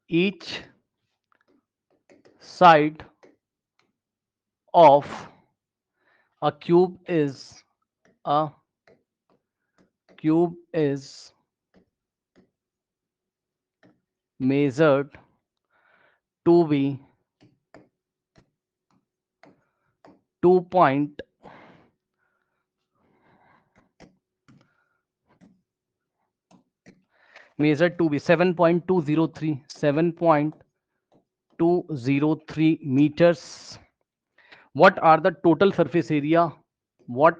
each side of a cube is measured to be 2 point measured to be 7.203 meters. What are the total surface area? What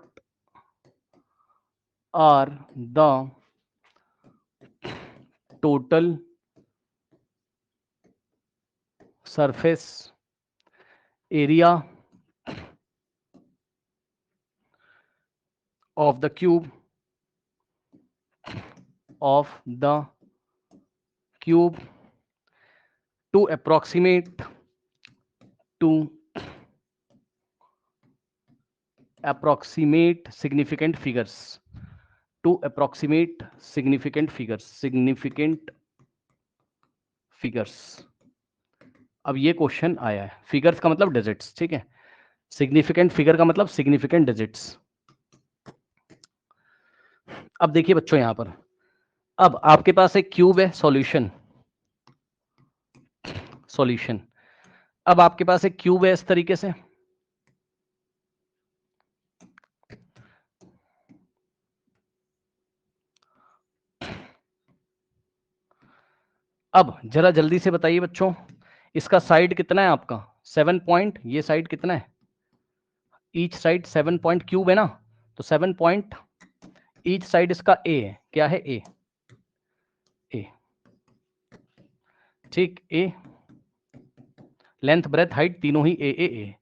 are the total surface area of the cube to approximate significant figures? To approximate significant figures. अब ये question आया है, figures का मतलब digits, ठीक है, significant figure का मतलब सिग्निफिकेंट डिजिट्स। अब देखिए बच्चों यहां पर, अब आपके पास एक क्यूब है, सॉल्यूशन, अब आपके पास एक क्यूब है इस तरीके से, अब जरा जल्दी से बताइए बच्चों, इसका साइड कितना है आपका 7 पॉइंट, ये साइड कितना है, ईच साइड 7 पॉइंट क्यूब है ना, तो 7 पॉइंट ईच साइड इसका ए है, क्या है ए, ठीक, ए, लेंथ ब्रेथ हाइट तीनों ही ए।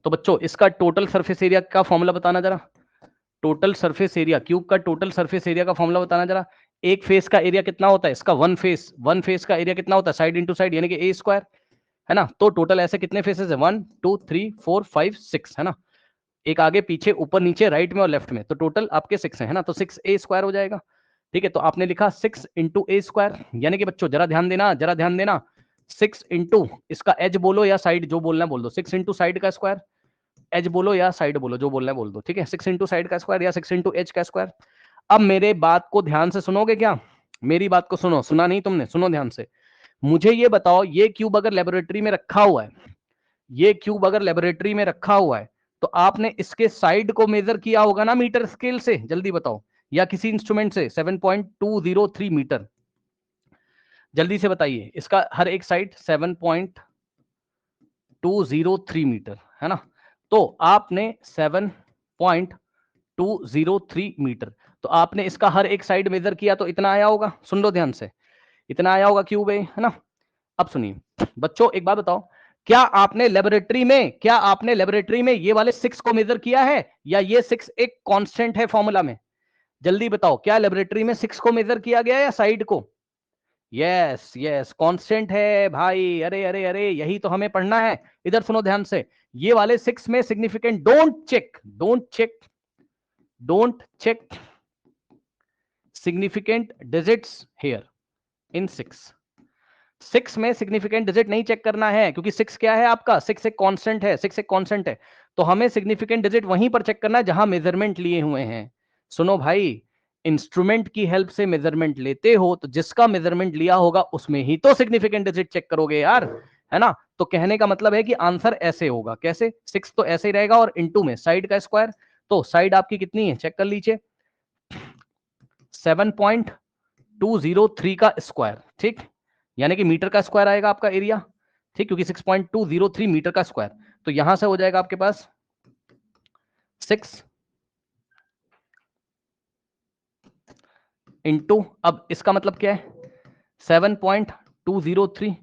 तो बच्चों इसका टोटल सरफेस एरिया का फॉर्मूला बताना जरा, टोटल सरफेस एरिया, क्यूब का टोटल सरफेस एरिया का फॉर्मूला बताना जरा। एक फेस का एरिया कितना होता है इसका, वन फेस का एरिया कितना होता है, साइड इंटू साइड, यानी कि ए स्क्वायर, है ना। तो टोटल ऐसे कितने फेसेस है, 1 2 3 4 5 6, है ना, एक आगे पीछे ऊपर नीचे राइट में और लेफ्ट में, तो टोटल आपके 6 है ना, तो 6 ए स्क्वायर हो जाएगा, ठीक है। तो आपने लिखा 6 इंटू ए स्क्वायर, यानी कि बच्चों जरा ध्यान देना, 6 इंटू इसका एज बोलो या साइड, जो बोलना है बोल दो, 6 इंटू साइड का स्क्वायर, एज बोलो या साइड बोलो, जो बोलना है बोल दो, ठीक है, 6 इंटू साइड का स्क्वायर या 6 इंटू एज का स्क्वायर। अब मेरे बात को ध्यान से सुनोगे क्या, मेरी बात को सुनो, सुना नहीं तुमने, सुनो ध्यान से, मुझे ये बताओ, ये क्यूब अगर लेबोरेटरी में रखा हुआ है, ये क्यूब अगर लेबोरेटरी में रखा हुआ है, तो आपने इसके साइड को मेजर किया होगा ना मीटर स्केल से, जल्दी बताओ, या किसी इंस्ट्रूमेंट से, 7.203 मीटर, जल्दी से बताइए, इसका हर एक साइड 7.203 मीटर, है ना, तो आपने 7.203 मीटर, तो आपने इसका हर एक साइड मेजर किया, तो इतना आया होगा, सुन लो ध्यान से, इतना आया होगा क्यूब है ना। अब सुनिए बच्चों, एक बात बताओ, क्या आपने लेबोरेटरी में ये वाले 6 को मेजर किया है, या ये 6 एक कांस्टेंट है फॉर्मूला में, जल्दी बताओ, क्या लेबोरेटरी में 6 को मेजर किया गया या साइड को, यस कांस्टेंट है भाई, अरे यही तो हमें पढ़ना है, इधर सुनो ध्यान से, ये वाले 6 में significant, don't check significant digits here in 6 में सिग्निफिकेंट डिजिट नहीं चेक करना है, क्योंकि 6 क्या है आपका, 6 एक कांस्टेंट है, तो हमें सिग्निफिकेंट डिजिट वहीं पर चेक करना है जहां मेजरमेंट लिए हुए हैं। सुनो भाई, इंस्ट्रूमेंट की हेल्प से मेजरमेंट लेते हो, तो जिसका मेजरमेंट लिया होगा उसमें ही तो सिग्निफिकेंट डिजिट चेक करोगे यार, है ना। तो कहने का मतलब है कि आंसर ऐसे होगा, कैसे, 6 तो ऐसे ही रहेगा, और इनटू में साइड का स्क्वायर, तो साइड आपकी कितनी है चेक कर लीजिए, 7.203 का स्क्वायर, ठीक, यानी कि मीटर का स्क्वायर आएगा आपका एरिया, ठीक, क्योंकि 6.203 मीटर का स्क्वायर, तो यहां से हो जाएगा आपके पास 6 इंटू, अब इसका मतलब क्या है 7.203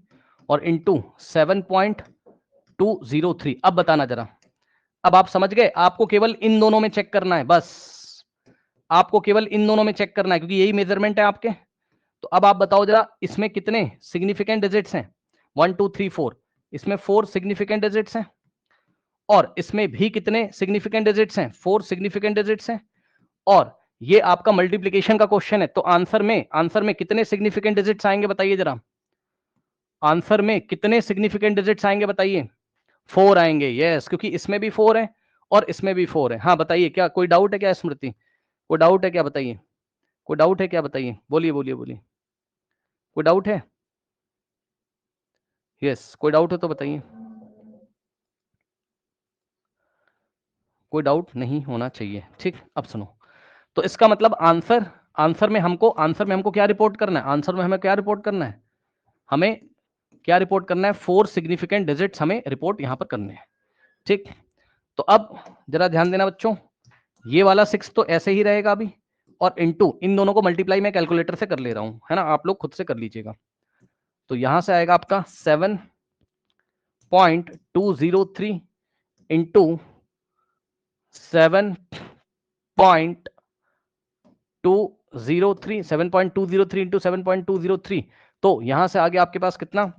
और इंटू 7.203। अब बताना जरा, अब आप समझ गए, आपको केवल इन दोनों में चेक करना है, बस आपको केवल इन दोनों में चेक करना है, क्योंकि यही मेजरमेंट है आपके। तो अब आप बताओ जरा, इसमें कितने सिग्निफिकेंट डिजिट्स हैं, 1 2 3 4, इसमें 4 सिग्निफिकेंट डिजिट्स हैं, और इसमें भी कितने सिग्निफिकेंट डिजिट्स हैं, 4 सिग्निफिकेंट डिजिट्स हैं, और ये आपका मल्टीप्लीकेशन का क्वेश्चन है, तो आंसर में कितने सिग्निफिकेंट डिजिट्स आएंगे बताइए जरा, आंसर में कितने सिग्निफिकेंट डिजिट्स आएंगे बताइए? 4 आएंगे। यस, क्योंकि इसमें भी 4 है और इसमें भी 4 है। हाँ बताइए, क्या कोई डाउट है क्या स्मृति? कोई डाउट है क्या बताइए? कोई डाउट है क्या बताइए? बोलिए बोलिए बोलिए, कोई डाउट है? यस, कोई डाउट है तो बताइए। कोई डाउट नहीं होना चाहिए, ठीक। अब सुनो, तो इसका मतलब आंसर में हमको क्या रिपोर्ट करना है? आंसर में हमें क्या रिपोर्ट करना है? हमें क्या रिपोर्ट करना है? 4 सिग्निफिकेंट डिजिट्स हमें रिपोर्ट यहां पर करने हैं, ठीक। तो अब जरा ध्यान देना बच्चों, ये वाला 6 तो ऐसे ही रहेगा अभी, और इनटू इन दोनों को मल्टीप्लाई मैं कैलकुलेटर से कर ले रहा हूं, है ना, आप लोग खुद से कर लीजिएगा। तो यहां से आएगा आपका 7.203 इंटू 7.203 इंटू 7.203, तो यहां से आगे आपके पास कितना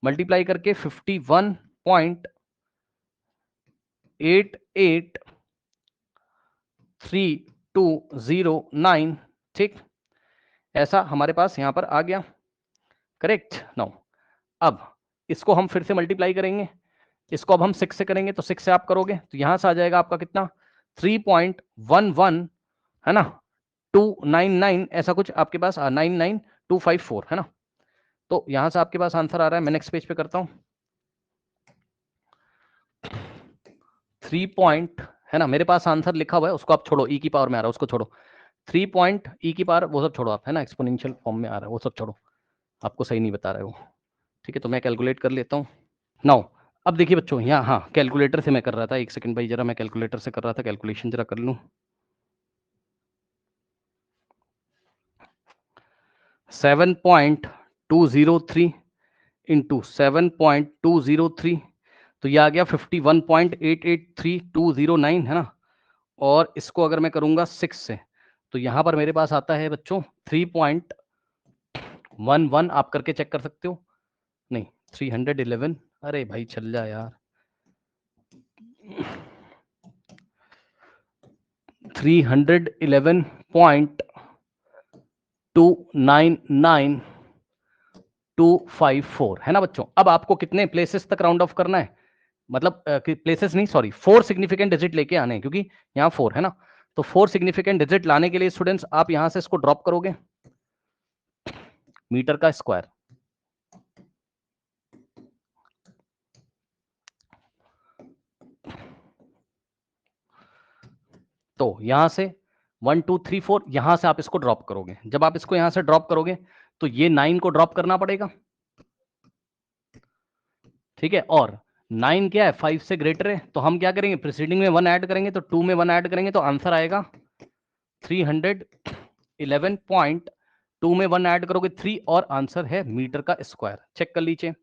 मल्टीप्लाई करके 51.883209, ठीक, ऐसा हमारे पास यहां पर आ गया, करेक्ट। नाउ अब इसको हम फिर से मल्टीप्लाई करेंगे, इसको अब हम 6 से करेंगे, तो 6 से आप करोगे तो यहां से आ जाएगा आपका कितना 3.11, है ना, 299 ऐसा कुछ आपके पास 99254, है ना। तो यहां से आपके पास आंसर आ रहा है, मैं नेक्स्ट पेज पे करता हूं, 3 पॉइंट, है ना, मेरे पास आंसर लिखा हुआ है, उसको आप छोड़ो, ई की पावर में आ रहा है उसको छोड़ो, 3 पॉइंट ई की पावर वो सब छोड़ो आप, है ना, एक्सपोनेंशियल फॉर्म में आ रहा है वो सब छोड़ो, आपको सही नहीं बता रहा है वो, ठीक है। तो मैं कैलकुलेट कर लेता हूँ नाउ। अब देखिए बच्चों, यहाँ हाँ कैलकुलेटर से मैं कर रहा था, एक सेकंड भाई, जरा मैं कैलकुलेटर से कर रहा था, कैलकुलेशन जरा कर लूँ। 7.203 इंटू 7.203, तो ये आ गया 51.883209, है ना। और इसको अगर मैं करूंगा 6 से, तो यहां पर मेरे पास आता है बच्चों 3.11, आप करके चेक कर सकते हो, नहीं 311, अरे भाई चल जा यार, 311.299254, है ना बच्चों। अब आपको कितने प्लेसेस तक राउंड ऑफ करना है? मतलब प्लेसेस नहीं, सॉरी, 4 सिग्निफिकेंट डिजिट लेके आने हैं, क्योंकि यहाँ 4 है ना। तो 4 सिग्निफिकेंट डिजिट लाने के लिए स्टूडेंट्स आप यहां से इसको ड्रॉप करोगे, मीटर का स्क्वायर, तो यहां से 1 2 3 4 यहां से आप इसको ड्रॉप करोगे। जब आप इसको यहां से ड्रॉप करोगे तो ये 9 को ड्रॉप करना पड़ेगा, ठीक है। और 9 क्या है, 5 से ग्रेटर है, तो हम क्या करेंगे, प्रीसीडिंग में 1 ऐड करेंगे, तो 2 में 1 ऐड करेंगे, तो आंसर आएगा 311.2 में 1 ऐड करोगे 3, और आंसर है मीटर का स्क्वायर। चेक कर लीजिए,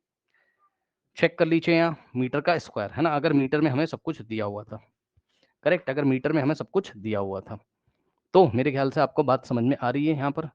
चेक कर लीजिए, यहाँ मीटर का स्क्वायर, है ना, अगर मीटर में हमें सब कुछ दिया हुआ था, करेक्ट, अगर मीटर में हमें सब कुछ दिया हुआ था, तो मेरे ख्याल से आपको बात समझ में आ रही है यहाँ पर।